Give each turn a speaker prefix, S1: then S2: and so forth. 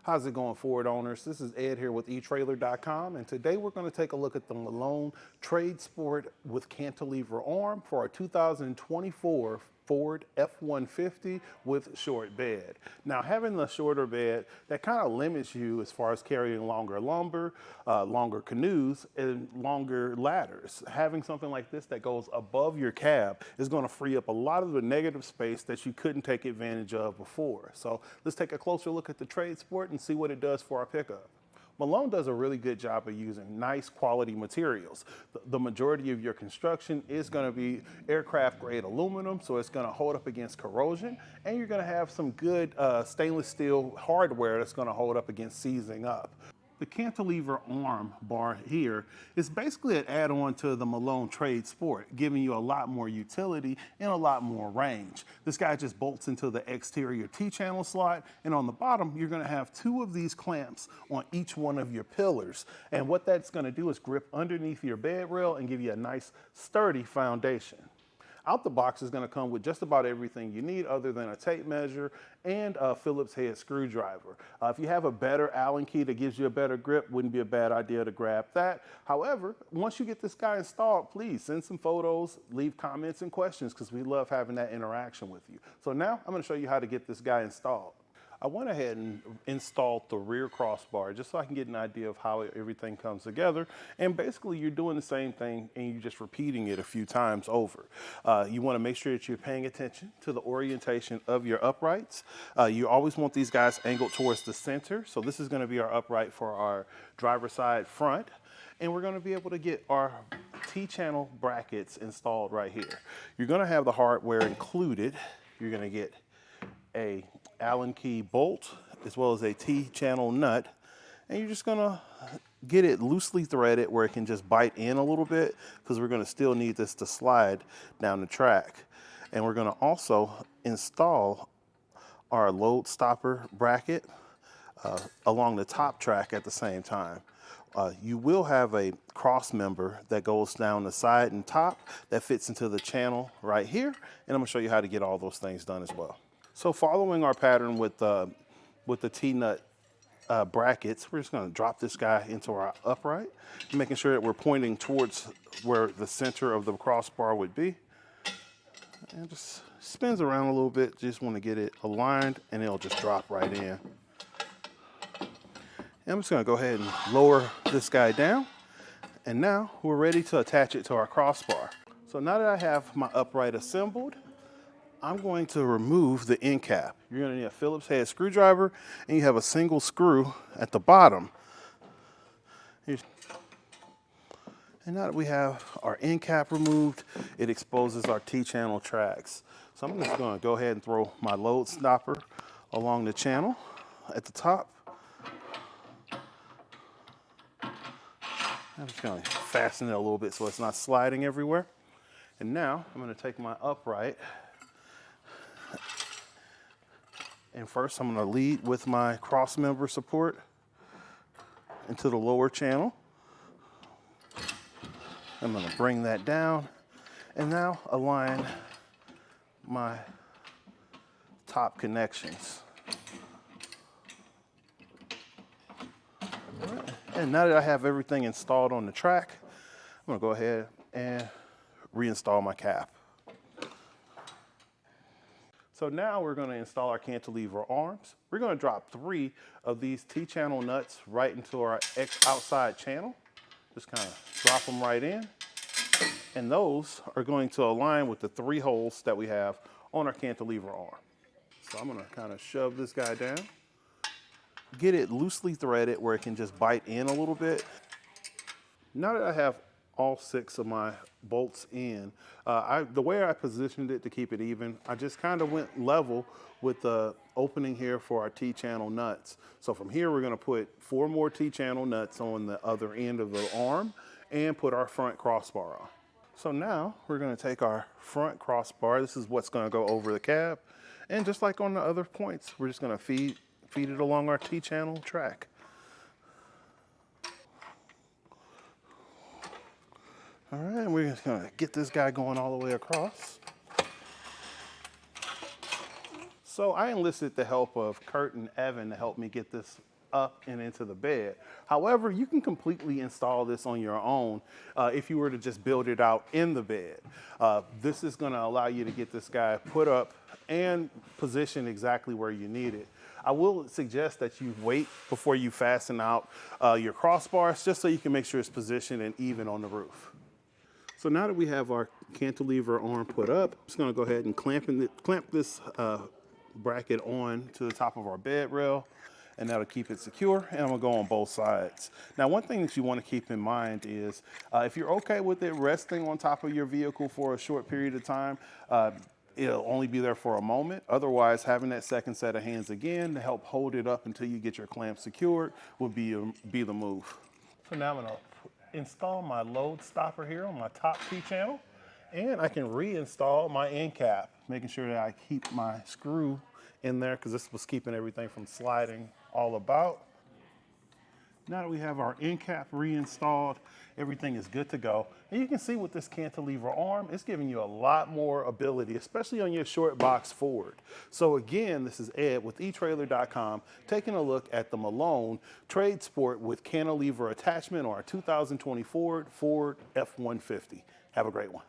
S1: How's it going, Ford owners? This is Ed here with etrailer.com, and today we're going to take a look at the Malone TradeSport with cantilever arm for our 2024 Ford F-150 with short bed. Now, having the shorter bed, that kind of limits you as far as carrying longer lumber, longer canoes, and longer ladders. Having something like this that goes above your cab is going to free up a lot of the negative space that you couldn't take advantage of before. So let's take a closer look at the TradeSport and see what it does for our pickup. Malone does a really good job of using nice quality materials. The majority of your construction is going to be aircraft grade aluminum, so it's going to hold up against corrosion, and you're going to have some good stainless steel hardware that's going to hold up against seizing up. The cantilever arm bar here is basically an add-on to the Malone TradeSport, giving you a lot more utility and a lot more range. This guy just bolts into the exterior T-channel slot, and on the bottom, you're gonna have two of these clamps on each one of your pillars. And what that's gonna do is grip underneath your bed rail and give you a nice sturdy foundation. Out the box is going to come with just about everything you need other than a tape measure and a Phillips head screwdriver. If you have a better Allen key that gives you a better grip, wouldn't be a bad idea to grab that. However, once you get this guy installed, please send some photos, leave comments and questions, because we love having that interaction with you. So now I'm going to show you how to get this guy installed. I went ahead and installed the rear crossbar just so I can get an idea of how everything comes together. And basically you're doing the same thing and you're just repeating it a few times over. You want to make sure that you're paying attention to the orientation of your uprights. You always want these guys angled towards the center. So this is going to be our upright for our driver's side front. And we're going to be able to get our T-channel brackets installed right here. You're going to have the hardware included. You're going to get a Allen key bolt as well as a T-channel nut, and you're just gonna get it loosely threaded where it can just bite in a little bit, because we're gonna still need this to slide down the track. And we're gonna also install our load stopper bracket along the top track at the same time. You will have a cross member that goes down the side and top that fits into the channel right here, and I'm gonna show you how to get all those things done as well. So following our pattern with the T-nut brackets, we're just going to drop this guy into our upright, making sure that we're pointing towards where the center of the crossbar would be. And just spins around a little bit. Just want to get it aligned, and it'll just drop right in. And I'm just going to go ahead and lower this guy down. And now we're ready to attach it to our crossbar. So now that I have my upright assembled, I'm going to remove the end cap. You're going to need a Phillips head screwdriver, and you have a single screw at the bottom. And now that we have our end cap removed, it exposes our T-channel tracks. So I'm just going to go ahead and throw my load stopper along the channel at the top. I'm just going to fasten it a little bit so it's not sliding everywhere. And now I'm going to take my upright, and first I'm going to lead with my cross member support into the lower channel. I'm going to bring that down and now align my top connections. All right. And now that I have everything installed on the track, I'm going to go ahead and reinstall my cap. So now we're going to install our cantilever arms. We're going to drop 3 of these T-channel nuts right into our outside channel. Just kind of drop them right in. And those are going to align with the 3 holes that we have on our cantilever arm. So I'm going to kind of shove this guy down, get it loosely threaded where it can just bite in a little bit. Now that I have all 6 of my bolts in, the way I positioned it to keep it even, I just kind of went level with the opening here for our T-channel nuts. So from here, we're going to put 4 more T-channel nuts on the other end of the arm and put our front crossbar on. So now we're going to take our front crossbar. This is what's going to go over the cab. And just like on the other points, we're just going to feed it along our T-channel track. All right, we're just gonna get this guy going all the way across. So I enlisted the help of Kurt and Evan to help me get this up and into the bed. However, you can completely install this on your own if you were to just build it out in the bed. This is going to allow you to get this guy put up and positioned exactly where you need it. I will suggest that you wait before you fasten out your crossbars, just so you can make sure it's positioned and even on the roof. So now that we have our cantilever arm put up, I'm just going to go ahead and clamp this bracket on to the top of our bed rail, and that'll keep it secure, and I'm going to go on both sides. Now, one thing that you want to keep in mind is if you're okay with it resting on top of your vehicle for a short period of time, it'll only be there for a moment. Otherwise, having that second set of hands again to help hold it up until you get your clamp secured would be the move. So now I'm going to install my load stopper here on my top T-channel, and I can reinstall my end cap, making sure that I keep my screw in there because this was keeping everything from sliding all about. Now that we have our end cap reinstalled, everything is good to go. And you can see with this cantilever arm, it's giving you a lot more ability, especially on your short box Ford. So again, this is Ed with etrailer.com, taking a look at the Malone TradeSport with cantilever attachment on our 2024 Ford F-150. Have a great one.